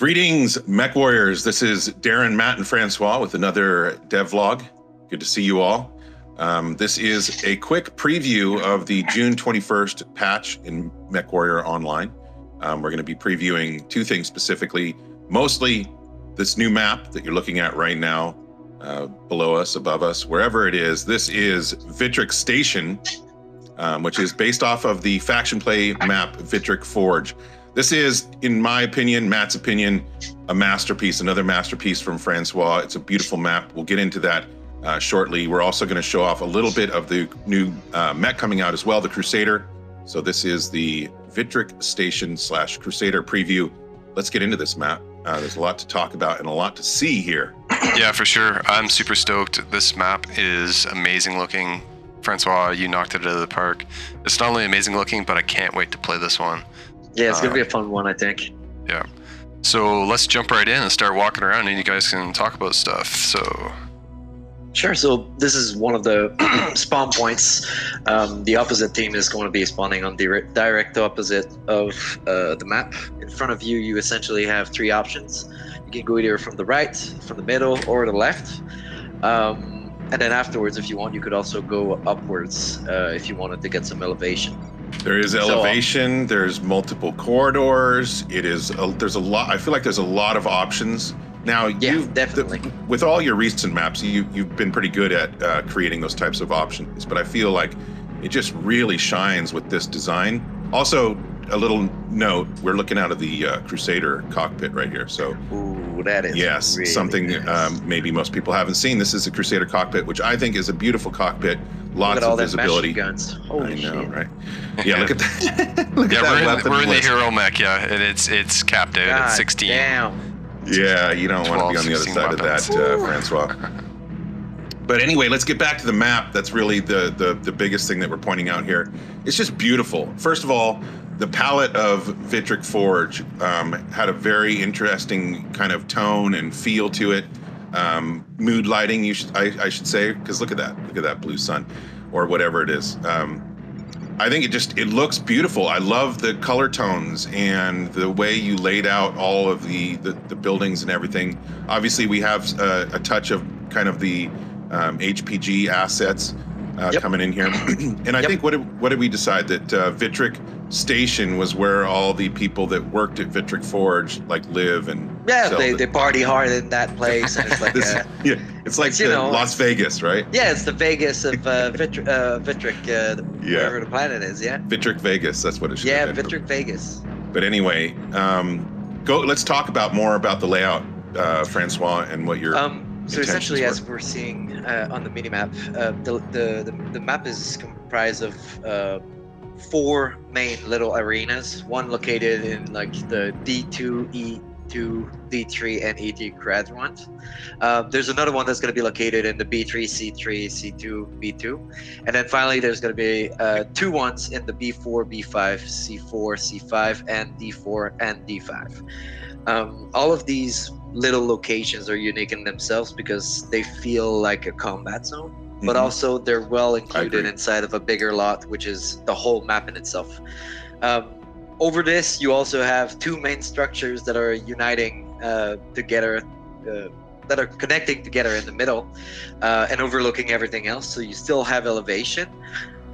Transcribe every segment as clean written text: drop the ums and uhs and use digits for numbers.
Greetings, MechWarriors. This is Darren, Matt, and Francois with another devlog. Good to see you all. This is a quick preview of the June 21st patch in MechWarrior Online. We're going to be previewing two things specifically, mostly this new map that you're looking at right now, below us, above us, wherever it is. This is Vitric Station, which is based off of the faction play map Vitric Forge. This is, in my opinion, Matt's opinion, a masterpiece, another masterpiece from Francois. It's a beautiful map. We'll get into that shortly. We're also going to show off a little bit of the new mech coming out as well, the Crusader. So this is the Vitric Station / Crusader preview. Let's get into this map. There's a lot to talk about and a lot to see here. Yeah, for sure. I'm super stoked. This map is amazing looking. Francois, you knocked it out of the park. It's not only amazing looking, but I can't wait to play this one. Yeah, it's going to be a fun one, I think. Yeah. So let's jump right in and start walking around and you guys can talk about stuff. So. Sure. So this is one of the spawn points. The opposite team is going to be spawning on the direct opposite of the map. In front of you, you essentially have three options. You can go either from the right, from the middle, or the left. And then afterwards, if you want, you could also go upwards if you wanted to get some elevation. There is elevation. There's multiple corridors. There's a lot. I feel like there's a lot of options. Now, definitely. With all your recent maps, you've been pretty good at creating those types of options. But I feel like it just really shines with this design. Also, a little note: we're looking out of the Crusader cockpit right here. So, ooh, that is really something nice. Maybe most people haven't seen. This is the Crusader cockpit, which I think is a beautiful cockpit. Lots of visibility. Guns. Holy I know, shit. right? Yeah, look at that. Look at that we're in the list. hero mech, yeah, and it's capped out at 16. Damn. Yeah, you don't want to be on the other side weapons. of that, Francois. But anyway, let's get back to the map. That's really the biggest thing that we're pointing out here. It's just beautiful. First of all, the palette of Vitric Forge had a very interesting kind of tone and feel to it. Mood lighting, I should say, because look at that blue sun, or whatever it is. I think it looks beautiful. I love the color tones and the way you laid out all of the buildings and everything. Obviously, we have a touch of kind of the HPG assets coming in here. And I think what did we decide that Vitric Station was where all the people that worked at Vitric Forge live and they party hard in that place, and it's like it's like Las Vegas, right? Yeah, it's the Vegas of Vitric, wherever the planet is. Yeah, Vitric Vegas, that's what it should be. Yeah, Vitric Vegas. But anyway, let's talk more about the layout, Francois, and what your so essentially, as we're seeing on the minimap, the map is comprised of 4 main little arenas, one located in the D2, E2, D3, and E3 quadrant. There's another one that's going to be located in the B3, C3, C2, B2. And then finally, there's going to be 2 ones in the B4, B5, C4, C5, and D4 and D5. All of these little locations are unique in themselves because they feel like a combat zone. But also they're well included inside of a bigger lot, which is the whole map in itself. Over this, you also have 2 main structures that are uniting together, that are connecting together in the middle and overlooking everything else. So you still have elevation.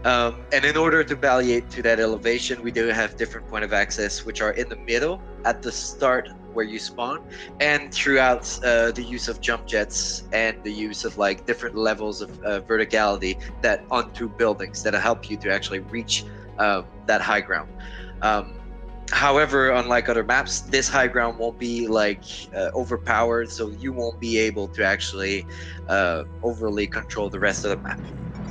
And in order to palliate to that elevation, we do have different point of access, which are in the middle at the start where you spawn, and throughout the use of jump jets and the use of different levels of verticality that onto buildings that help you to actually reach that high ground. However, unlike other maps, this high ground won't be overpowered, so you won't be able to actually overly control the rest of the map.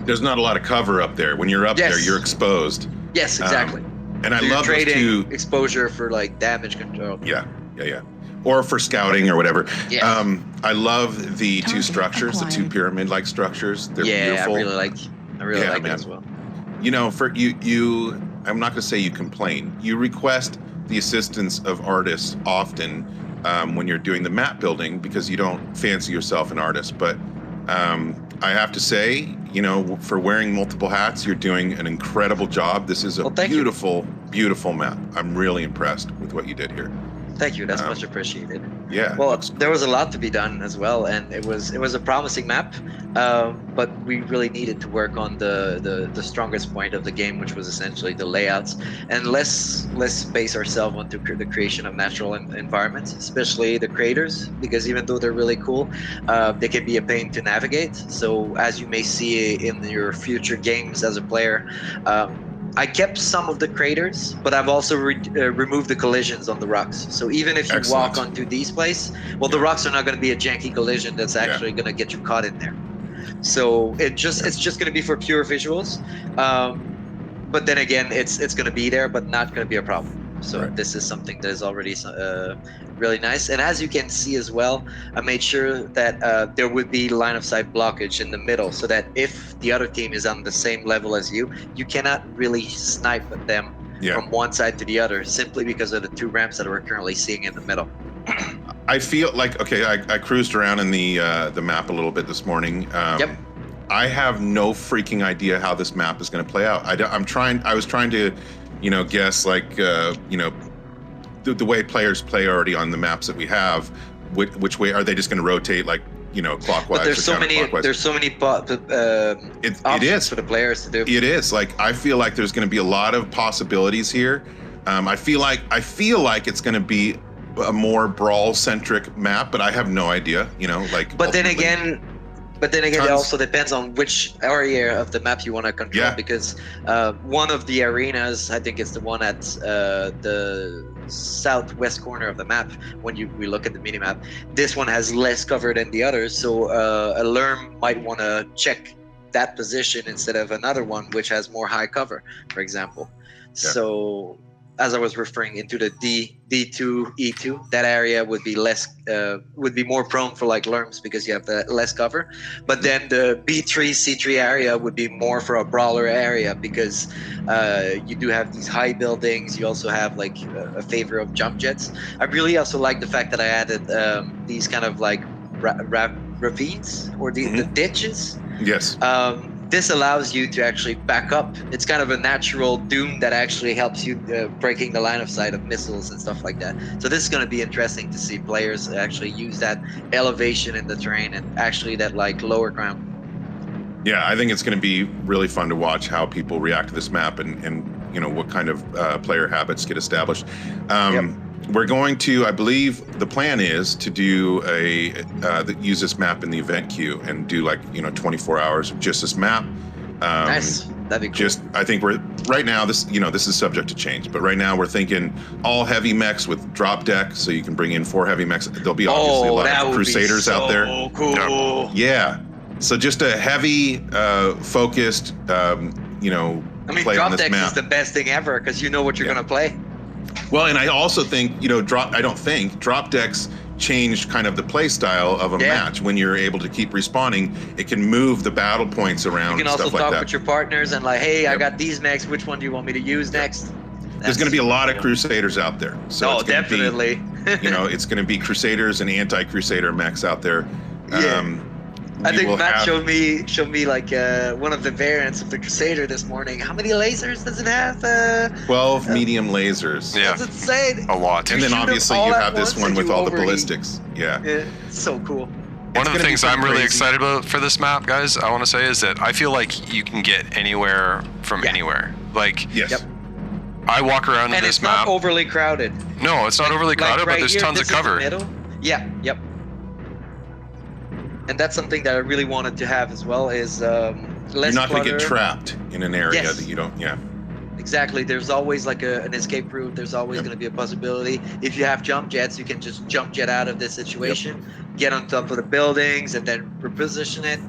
There's not a lot of cover up there. When you're up there, you're exposed. Yes, exactly. And I love those two exposure for damage control. Yeah. Or for scouting or whatever. Yes. I love the 2 structures, the 2 pyramid-like structures. They're beautiful. I really like that as well. You know, for you, I'm not going to say you complain. You request the assistance of artists often when you're doing the map building because you don't fancy yourself an artist. But I have to say, for wearing multiple hats, you're doing an incredible job. This is a beautiful map. I'm really impressed with what you did here. Thank you. That's much appreciated. Yeah. Well, there was a lot to be done as well, and it was a promising map, but we really needed to work on the strongest point of the game, which was essentially the layouts, and let's base ourselves onto the creation of natural environments, especially the craters, because even though they're really cool, they can be a pain to navigate. So as you may see in your future games as a player. I kept some of the craters, but I've also removed the collisions on the rocks. So even if you walk onto these places, well, the rocks are not going to be a janky collision that's actually going to get you caught in there. So it's just going to be for pure visuals. But then again, it's going to be there, but not going to be a problem. So this is something that is already really nice. And as you can see as well, I made sure that there would be line of sight blockage in the middle, so that if the other team is on the same level as you, you cannot really snipe at them from one side to the other, simply because of the two ramps that we're currently seeing in the middle. I feel like, I cruised around in the map a little bit this morning. I have no freaking idea how this map is going to play out. I was trying to guess the way players play already on the maps that we have. Which way are they just going to rotate, clockwise? But there's so many it is for the players to do. It is I feel like there's going to be a lot of possibilities here. I feel like it's going to be a more brawl centric map, but I have no idea. But then again, it also depends on which area of the map you want to control, because one of the arenas, I think it's the one at the southwest corner of the map, when we look at the minimap, this one has less cover than the others, so a lerm might want to check that position instead of another one which has more high cover, for example. So as I was referring into the D2, E2, that area would be more prone for lerms, because you have the less cover. But then the B3, C3 area would be more for a brawler area, because you do have these high buildings. You also have a favor of jump jets. I really also like the fact that I added these kind of ravines, or the ditches. Yes. This allows you to actually back up. It's kind of a natural doom that actually helps you breaking the line of sight of missiles and stuff like that. So this is going to be interesting to see players actually use that elevation in the terrain and actually that lower ground. Yeah, I think it's going to be really fun to watch how people react to this map and what kind of player habits get established. We're going to, I believe, the plan is to do use this map in the event queue and do 24 hours of just this map. Nice, that'd be cool. I think we're right now. This is subject to change, but right now we're thinking all heavy mechs with drop deck, so you can bring in 4 heavy mechs. There'll be obviously a lot of Crusaders out there. Cool. Yeah. So just a heavy, focused, play drop on this deck map. is the best thing ever, because you know what you're gonna play. Well, and I also think, drop decks change kind of the play style of a match. When you're able to keep respawning, it can move the battle points around. You can also talk with your partners and hey, I got these mechs. Which one do you want me to use next? There's going to be a lot of Crusaders out there. So definitely. It's going to be Crusaders and anti-Crusader mechs out there. I think Matt showed me one of the variants of the Crusader this morning. How many lasers does it have? 12 medium lasers. Yeah, that's insane. A lot. And then obviously you have this one with all the ballistics. Yeah, it's so cool. One of the things I'm really excited about for this map, guys, I want to say is that I feel like you can get anywhere from anywhere. I walk around in this map. And it's not overly crowded. No, it's not overly crowded, but there's tons of cover. Yeah, yep. And that's something that I really wanted to have as well, is less You're not going to clutter. get trapped in an area that you don't, Exactly. There's always an escape route. There's always going to be a possibility. If you have jump jets, you can just jump jet out of this situation, get on top of the buildings, and then reposition it,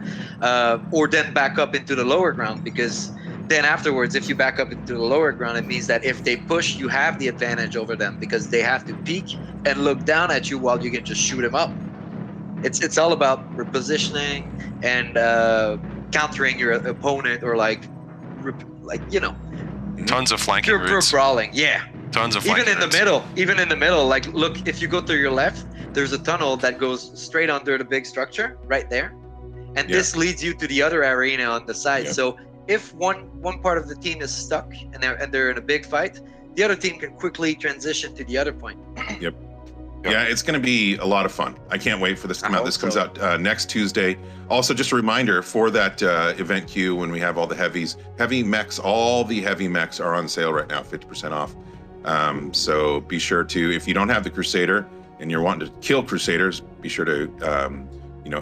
or then back up into the lower ground, because then afterwards, if you back up into the lower ground, it means that if they push, you have the advantage over them, because they have to peek and look down at you while you can just shoot them up. It's all about repositioning and countering your opponent, or tons of flanking pure routes. brawling. Tons of flanking even in the middle. Look, if you go to your left, there's a tunnel that goes straight under the big structure right there, and this leads you to the other arena on the side. So if one part of the team is stuck and they're in a big fight, the other team can quickly transition to the other point. Yeah, it's going to be a lot of fun. I can't wait for this to come out. This comes out next Tuesday. Also, just a reminder for that event queue when we have all the heavy mechs, all the heavy mechs are on sale right now, 50% off. So be sure to, if you don't have the Crusader and you're wanting to kill Crusaders, be sure to,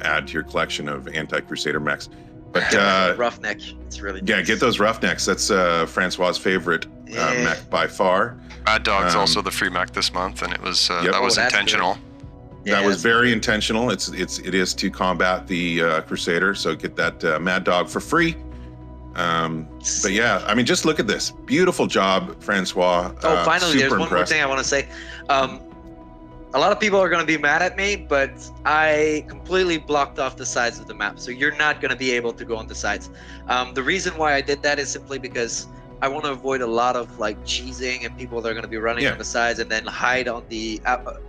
add to your collection of anti-Crusader mechs. But Roughneck, it's really nice. Yeah, get those Roughnecks. That's Francois's favorite mech by far. Mad Dog's also the free mech this month, and it was that was intentional. That was very intentional. It is to combat the Crusader. So get that Mad Dog for free. But yeah, I mean, just look at this. Beautiful job, Francois. Finally, there's one more thing I want to say. A lot of people are going to be mad at me, but I completely blocked off the sides of the map. So you're not going to be able to go on the sides. The reason why I did that is simply because I want to avoid a lot of like cheesing and people that are going to be running on the sides and then hide on the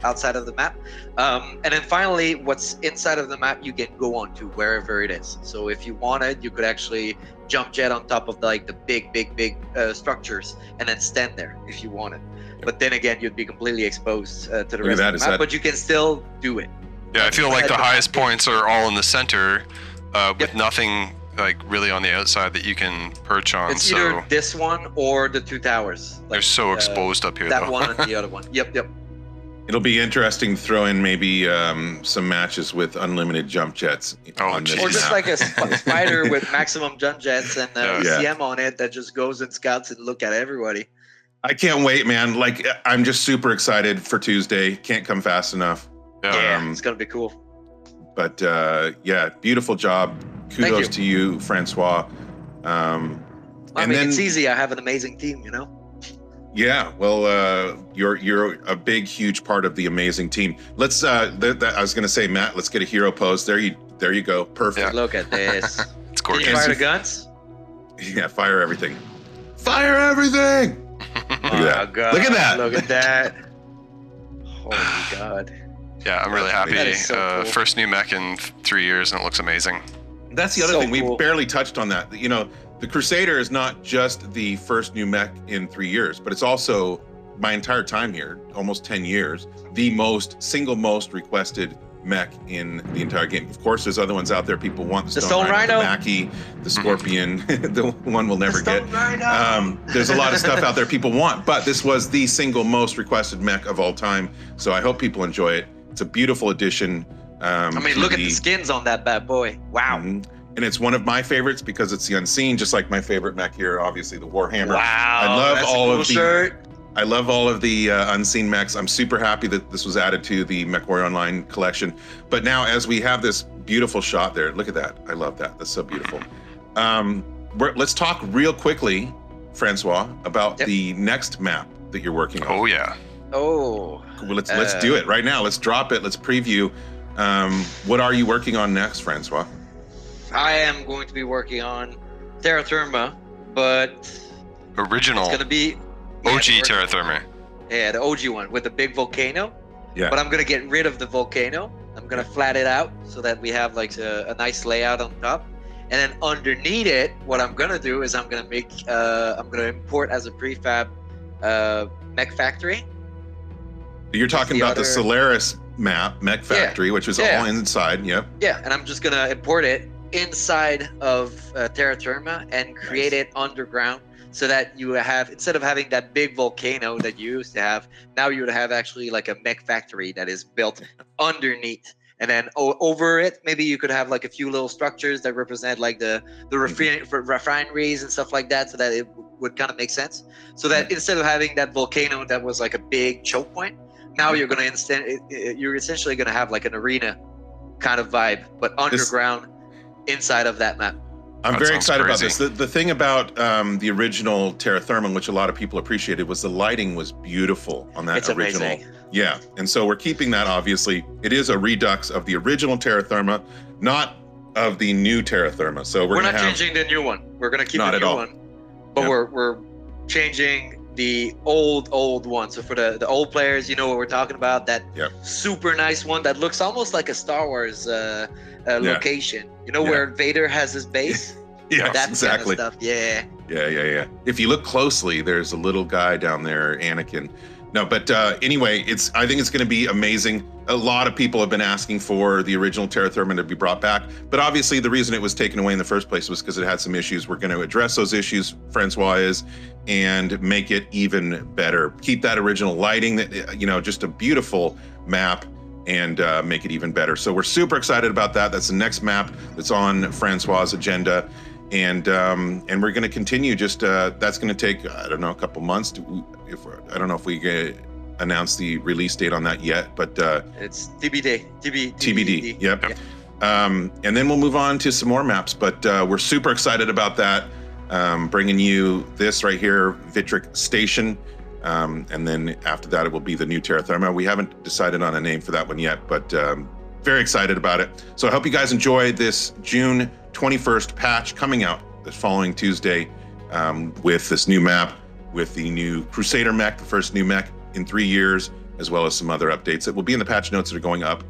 outside of the map. And then finally, what's inside of the map, you can go on to wherever it is. So if you wanted, you could actually jump jet on top of the big structures and then stand there if you wanted. But then again, you'd be completely exposed to the rest of the map, but you can still do it. Yeah, I feel like the highest points are all in the center with nothing like really on the outside that you can perch on. It's either this one or the two towers. They're so exposed up here, that one and the other one. Yep. It'll be interesting to throw in maybe some matches with unlimited jump jets. Or just like a spider with maximum jump jets and ECM on it that just goes and scouts and look at everybody. I can't wait, man. Like, I'm just super excited for Tuesday. Can't come fast enough. Yeah, it's going to be cool. But yeah, beautiful job. Kudos to you, Francois. It's easy. I have an amazing team, you know? Yeah, well, you're a big, huge part of the amazing team. Let's. I was going to say, Matt, let's get a hero pose. There you go. Perfect. Yeah. Look at this. It's gorgeous. Can you fire the guns? Yeah, fire everything. Fire everything. Look at that. God. Look at that. Look at that. Holy God. Yeah, I'm really happy. So cool. First new mech in 3 years, and it looks amazing. That's the other thing. Cool. We barely touched on that. You know, the Crusader is not just the first new mech in 3 years, but it's also my entire time here, almost 10 years, the single most requested mech in the entire game. Of course, there's other ones out there. People want the Stone Rhino, the Mackie, the Scorpion, the one we'll never get. There's a lot of stuff out there people want, but this was the single most requested mech of all time. So I hope people enjoy it. It's a beautiful addition. Look at the skins on that bad boy. Wow. And it's one of my favorites because it's the Unseen, just like my favorite mech here, obviously the Warhammer. Wow. I love all of the Unseen mechs. I'm super happy that this was added to the MechWarrior Online collection. But now, as we have this beautiful shot there, look at that. I love that. That's so beautiful. Let's talk real quickly, Francois, about the next map that you're working on. Oh yeah. Oh. Well, let's do it right now. Let's drop it. Let's preview. What are you working on next, Francois? I am going to be working on Terra Therma, but original. It's going to be OG Terra Therma. Yeah, the OG one with the big volcano. Yeah. But I'm going to get rid of the volcano. I'm going to flat it out so that we have like a nice layout on top. And then underneath it, what I'm going to do is I'm going to import as a prefab mech factory. You're talking about the Solaris map, Mech Factory, which is all inside. Yep. Yeah, and I'm just going to import it inside of Terra Therma and create it underground so that you have, instead of having that big volcano that you used to have, now you would have actually like a mech factory that is built underneath. And then over it, maybe you could have like a few little structures that represent like the refineries and stuff like that, so that it would kind of make sense. So that instead of having that volcano that was like a big choke point, now you're essentially going to have like an arena kind of vibe, but underground inside of that map. I'm very excited about this. The thing about the original Terra Therma, which a lot of people appreciated, was the lighting was beautiful on that original. Amazing. Yeah, and so we're keeping that, obviously. It is a redux of the original Terra Therma, not of the new Terra Therma. So we're not changing the new one. We're going to keep the new one, but we're changing the old one. So for the old players, you know what we're talking about, that super nice one that looks almost like a Star Wars location. You know where Vader has his base? Yeah, that exactly. Kind of stuff. Yeah. If you look closely, there's a little guy down there, Anakin. No, but anyway, I think it's going to be amazing. A lot of people have been asking for the original Terra Therma to be brought back, but obviously the reason it was taken away in the first place was because it had some issues. We're going to address those issues, Francois is, and make it even better. Keep that original lighting, that just a beautiful map, and make it even better. So we're super excited about that. That's the next map that's on Francois' agenda. And we're going to continue. That's going to take, I don't know, a couple months. I don't know if we announce the release date on that yet, but it's TBD. TBD. Yep. And then we'll move on to some more maps. But we're super excited about that. Bringing you this right here, Vitric Station. And then after that, it will be the new Terra Therma. We haven't decided on a name for that one yet, but very excited about it. So I hope you guys enjoy this June 21st patch coming out the following Tuesday with this new map, with the new Crusader mech, the first new mech in 3 years, as well as some other updates that will be in the patch notes that are going up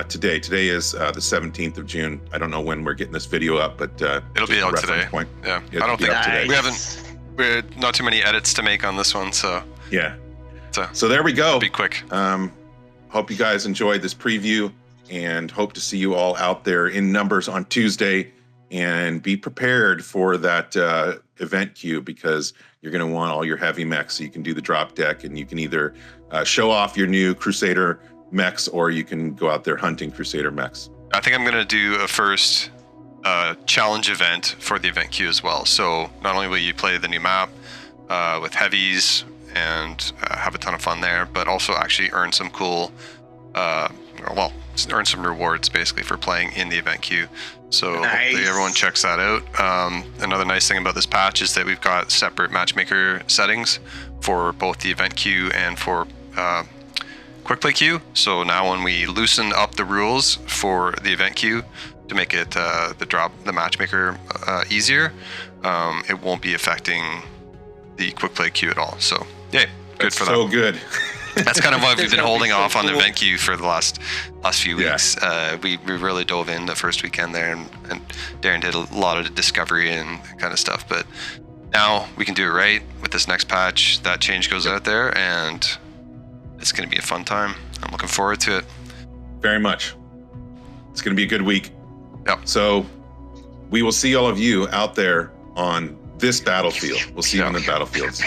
today. Today is the 17th of June. I don't know when we're getting this video up, but it'll be out today. Point. Yeah, I don't think today. we're not too many edits to make on this one, so yeah. So there we go. It'll be quick. Hope you guys enjoyed this preview, and hope to see you all out there in numbers on Tuesday. And be prepared for that event queue, because you're going to want all your heavy mechs so you can do the drop deck, and you can either show off your new Crusader mechs, or you can go out there hunting Crusader mechs. I think I'm going to do a first challenge event for the event queue as well. So not only will you play the new map with heavies and have a ton of fun there, but also actually earn some cool, earn some rewards basically for playing in the event queue. So hopefully everyone checks that out. Another nice thing about this patch is that we've got separate matchmaker settings for both the event queue and for quick play queue. So now when we loosen up the rules for the event queue to make it the matchmaker easier, it won't be affecting the quick play queue at all. So yeah, good for that. So good. That's kind of why we've been holding off on the event queue for the last few weeks. We really dove in the first weekend there, and Darren did a lot of discovery and kind of stuff. But now we can do it right with this next patch. That change goes out there, and it's going to be a fun time. I'm looking forward to it. Very much. It's going to be a good week. Yep. So we will see all of you out there on this battlefield. We'll see you on the battlefields.